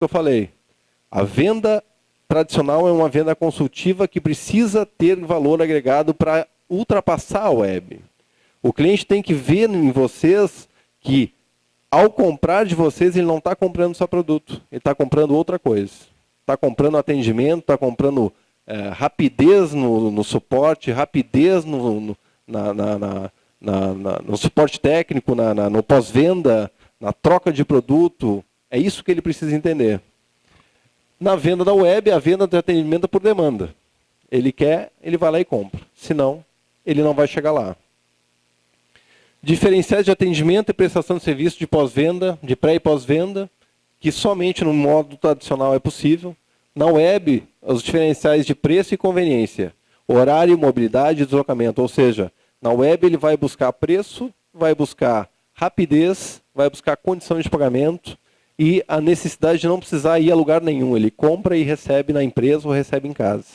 que eu falei. A venda tradicional é uma venda consultiva que precisa ter valor agregado para ultrapassar a web. O cliente tem que ver em vocês que, ao comprar de vocês, ele não está comprando só produto, ele está comprando outra coisa. Está comprando atendimento, está comprando rapidez no suporte, rapidez no suporte técnico, no pós-venda, na troca de produto. É isso que ele precisa entender. Na venda da web, a venda de atendimento é por demanda. Ele quer, ele vai lá e compra. Senão, ele não vai chegar lá. Diferenciais de atendimento e prestação de serviço de pós-venda, de pré e pós-venda, que somente no modo tradicional é possível. Na web, os diferenciais de preço e conveniência, horário, mobilidade e deslocamento. Ou seja, na web ele vai buscar preço, vai buscar rapidez, vai buscar condição de pagamento e a necessidade de não precisar ir a lugar nenhum. Ele compra e recebe na empresa ou recebe em casa.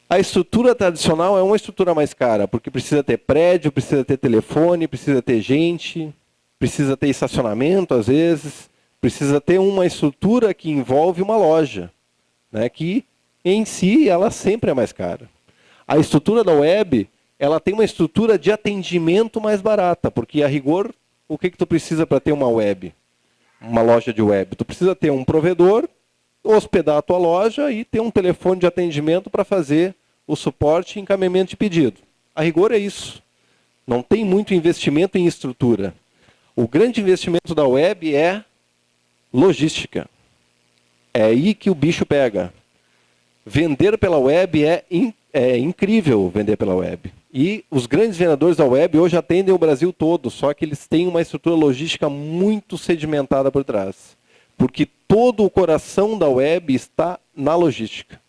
A estrutura tradicional é uma estrutura mais cara, porque precisa ter prédio, precisa ter telefone, precisa ter gente, precisa ter estacionamento, às vezes, precisa ter uma estrutura que envolve uma loja, né, que, em si, ela sempre é mais cara. A estrutura da web, ela tem uma estrutura de atendimento mais barata, porque, a rigor, o que tu precisa para ter uma web? Uma loja de web? Tu precisa ter um provedor, hospedar a tua loja e ter um telefone de atendimento para fazer o suporte e encaminhamento de pedido. A rigor é isso. Não tem muito investimento em estrutura. O grande investimento da web é logística. É aí que o bicho pega. Vender pela web é incrível vender pela web. E os grandes vendedores da web hoje atendem o Brasil todo, só que eles têm uma estrutura logística muito sedimentada por trás. Porque todo o coração da web está na logística.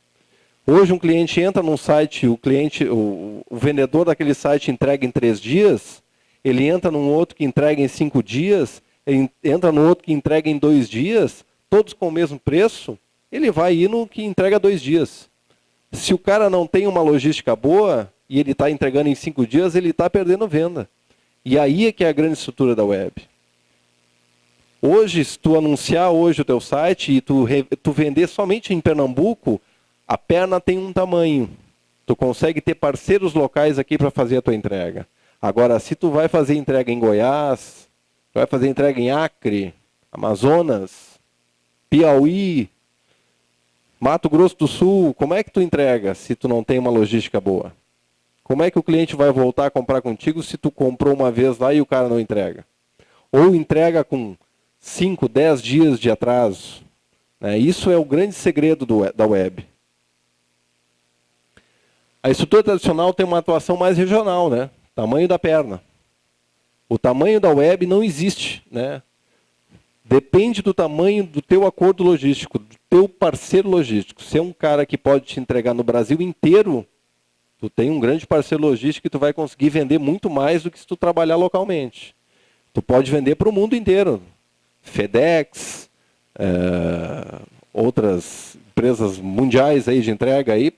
Hoje um cliente entra num site, o vendedor daquele site entrega em 3 dias, ele entra num outro que entrega em 5 dias, ele entra no outro que entrega em 2 dias, todos com o mesmo preço, ele vai ir no que entrega 2 dias. Se o cara não tem uma logística boa e ele está entregando em 5 dias, ele está perdendo venda. E aí é que é a grande estrutura da web. Hoje, se tu anunciar hoje o teu site e tu vender somente em Pernambuco, a perna tem um tamanho. Tu consegue ter parceiros locais aqui para fazer a tua entrega. Agora, se tu vai fazer entrega em Goiás, vai fazer entrega em Acre, Amazonas, Piauí, Mato Grosso do Sul, como é que tu entrega se tu não tem uma logística boa? Como é que o cliente vai voltar a comprar contigo se tu comprou uma vez lá e o cara não entrega? Ou entrega com 5, 10 dias de atraso. Isso é o grande segredo da web. A estrutura tradicional tem uma atuação mais regional, né? Tamanho da perna. O tamanho da web não existe, né? Depende do tamanho do teu acordo logístico, do teu parceiro logístico. Se é um cara que pode te entregar no Brasil inteiro, tu tem um grande parceiro logístico e tu vai conseguir vender muito mais do que se tu trabalhar localmente. Tu pode vender para o mundo inteiro. FedEx, outras empresas mundiais aí de entrega aí,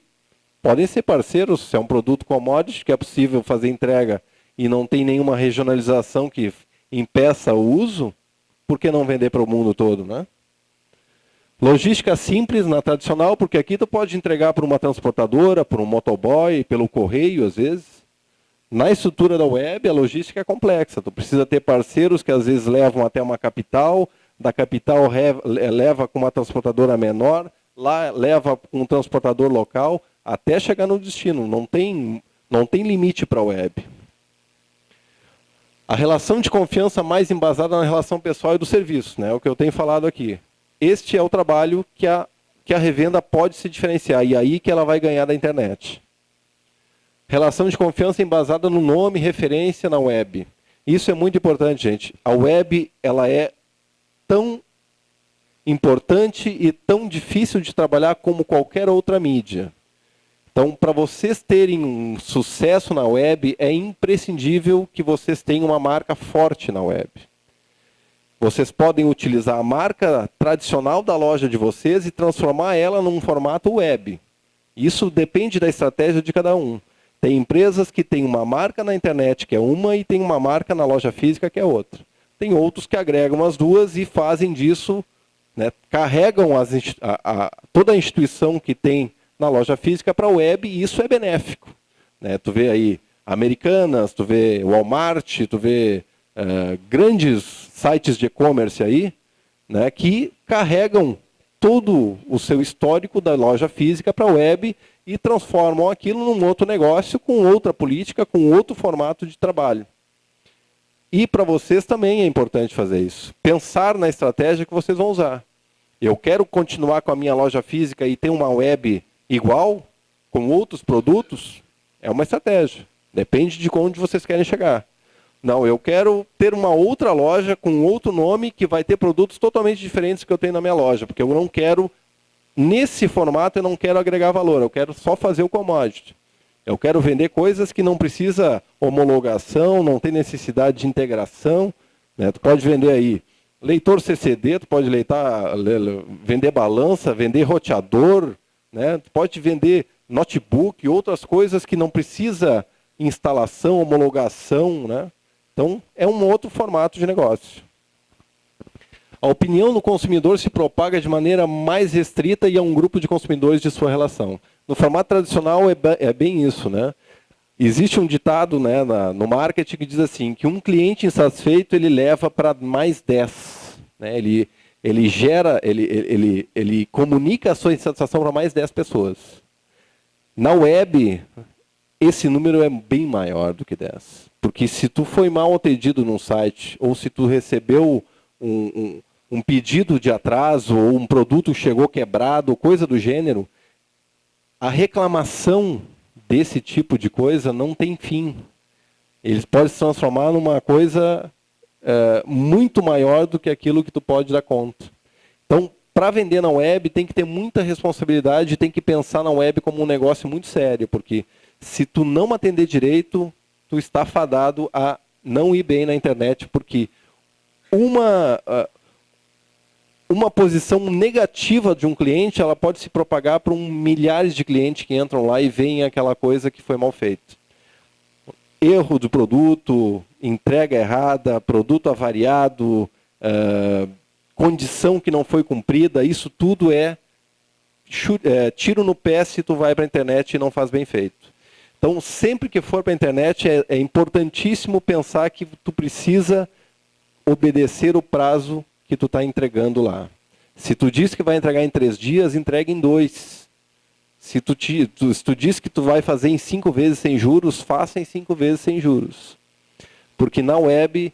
podem ser parceiros, se é um produto commodity que é possível fazer entrega e não tem nenhuma regionalização que impeça o uso, por que não vender para o mundo todo, né? Logística simples na tradicional, porque aqui tu pode entregar para uma transportadora, para um motoboy, pelo correio às vezes. Na estrutura da web, a logística é complexa. Tu precisa ter parceiros que às vezes levam até uma capital, da capital leva com uma transportadora menor, lá leva com um transportador local, até chegar no destino. Não tem limite para a web. A relação de confiança mais embasada na relação pessoal e do serviço, né? É o que eu tenho falado aqui. Este é o trabalho que a revenda pode se diferenciar, e aí que ela vai ganhar da internet. Relação de confiança embasada no nome, referência na web. Isso é muito importante, gente. A web ela é tão importante e tão difícil de trabalhar como qualquer outra mídia. Então, para vocês terem um sucesso na web, é imprescindível que vocês tenham uma marca forte na web. Vocês podem utilizar a marca tradicional da loja de vocês e transformar ela num formato web. Isso depende da estratégia de cada um. Tem empresas que têm uma marca na internet que é uma e tem uma marca na loja física que é outra. Tem outros que agregam as duas e fazem disso né, carregam toda a instituição que tem na loja física para a web, e isso é benéfico. Né? Tu vê aí Americanas, tu vê Walmart, tu vê grandes sites de e-commerce aí, né, que carregam todo o seu histórico da loja física para a web e transformam aquilo num outro negócio, com outra política, com outro formato de trabalho. E para vocês também é importante fazer isso. Pensar na estratégia que vocês vão usar. Eu quero continuar com a minha loja física e ter uma web igual, com outros produtos, é uma estratégia. Depende de onde vocês querem chegar. Não, eu quero ter uma outra loja com outro nome que vai ter produtos totalmente diferentes que eu tenho na minha loja, porque eu não quero, nesse formato, eu não quero agregar valor, eu quero só fazer o commodity. Eu quero vender coisas que não precisa homologação, não tem necessidade de integração. Né? Tu pode vender aí leitor CCD, tu pode vender balança, vender roteador, né? Tu pode vender notebook, outras coisas que não precisa instalação, homologação, né? Então, é um outro formato de negócio. A opinião do consumidor se propaga de maneira mais restrita e a um grupo de consumidores de sua relação. No formato tradicional é bem isso, né? Existe um ditado, né, no marketing que diz assim, que um cliente insatisfeito ele leva para mais 10. Né? Ele comunica a sua insatisfação para mais 10 pessoas. Na web, esse número é bem maior do que 10. Porque se tu foi mal atendido num site, ou se tu recebeu um pedido de atraso, ou um produto chegou quebrado, coisa do gênero, a reclamação desse tipo de coisa não tem fim. Eles podem se transformar numa coisa muito maior do que aquilo que tu pode dar conta. Então, para vender na web, tem que ter muita responsabilidade, tem que pensar na web como um negócio muito sério, porque se tu não atender direito, tu está fadado a não ir bem na internet, porque uma posição negativa de um cliente, ela pode se propagar para milhares de clientes que entram lá e veem aquela coisa que foi mal feita. Erro do produto, entrega errada, produto avariado, condição que não foi cumprida, isso tudo é tiro no pé se tu vai para a internet e não faz bem feito. Então, sempre que for para a internet, é importantíssimo pensar que tu precisa obedecer o prazo que tu está entregando lá. Se tu diz que vai entregar em 3 dias, entrega em 2. Se tu diz que tu vai fazer em 5 vezes sem juros, faça em 5 vezes sem juros. Porque na web,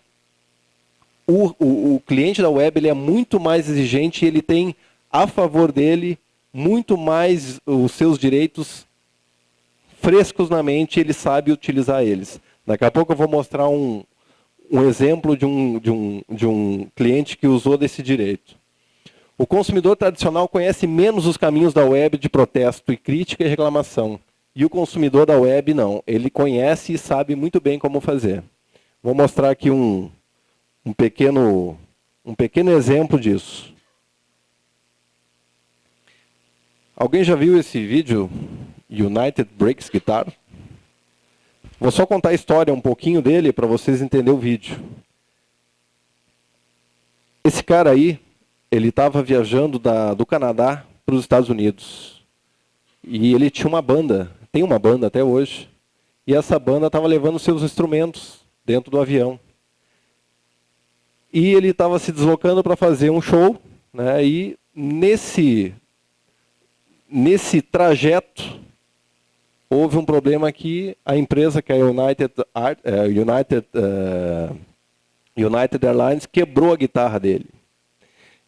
o cliente da web ele é muito mais exigente e ele tem a favor dele muito mais os seus direitos frescos na mente, ele sabe utilizar eles. Daqui a pouco eu vou mostrar um exemplo de um cliente que usou desse direito. O consumidor tradicional conhece menos os caminhos da web de protesto e crítica e reclamação. E o consumidor da web não. Ele conhece e sabe muito bem como fazer. Vou mostrar aqui um pequeno exemplo disso. Alguém já viu esse vídeo? United Breaks Guitar? Vou só contar a história um pouquinho dele para vocês entenderem o vídeo. Esse cara aí, ele estava viajando do Canadá para os Estados Unidos. E ele tinha uma banda, tem uma banda até hoje. E essa banda estava levando seus instrumentos dentro do avião. E ele estava se deslocando para fazer um show, né? E nesse trajeto, houve um problema que a empresa, que é a United Airlines, quebrou a guitarra dele.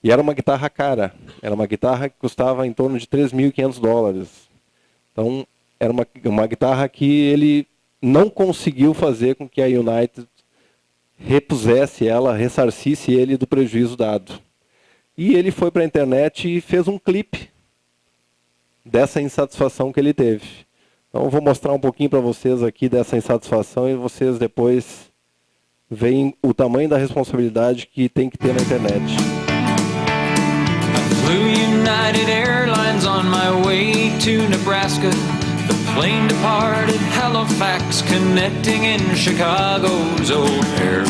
E era uma guitarra cara. Era uma guitarra que custava em torno de $3.500. Então, era uma guitarra que ele não conseguiu fazer com que a United repusesse ela, ressarcisse ele do prejuízo dado. E ele foi para a internet e fez um clipe dessa insatisfação que ele teve. Então, eu vou mostrar um pouquinho para vocês aqui dessa insatisfação e vocês depois veem o tamanho da responsabilidade que tem que ter na internet. I flew United Airlines on my way to Nebraska. The plane departed Halifax, connecting in Chicago's O'Hare.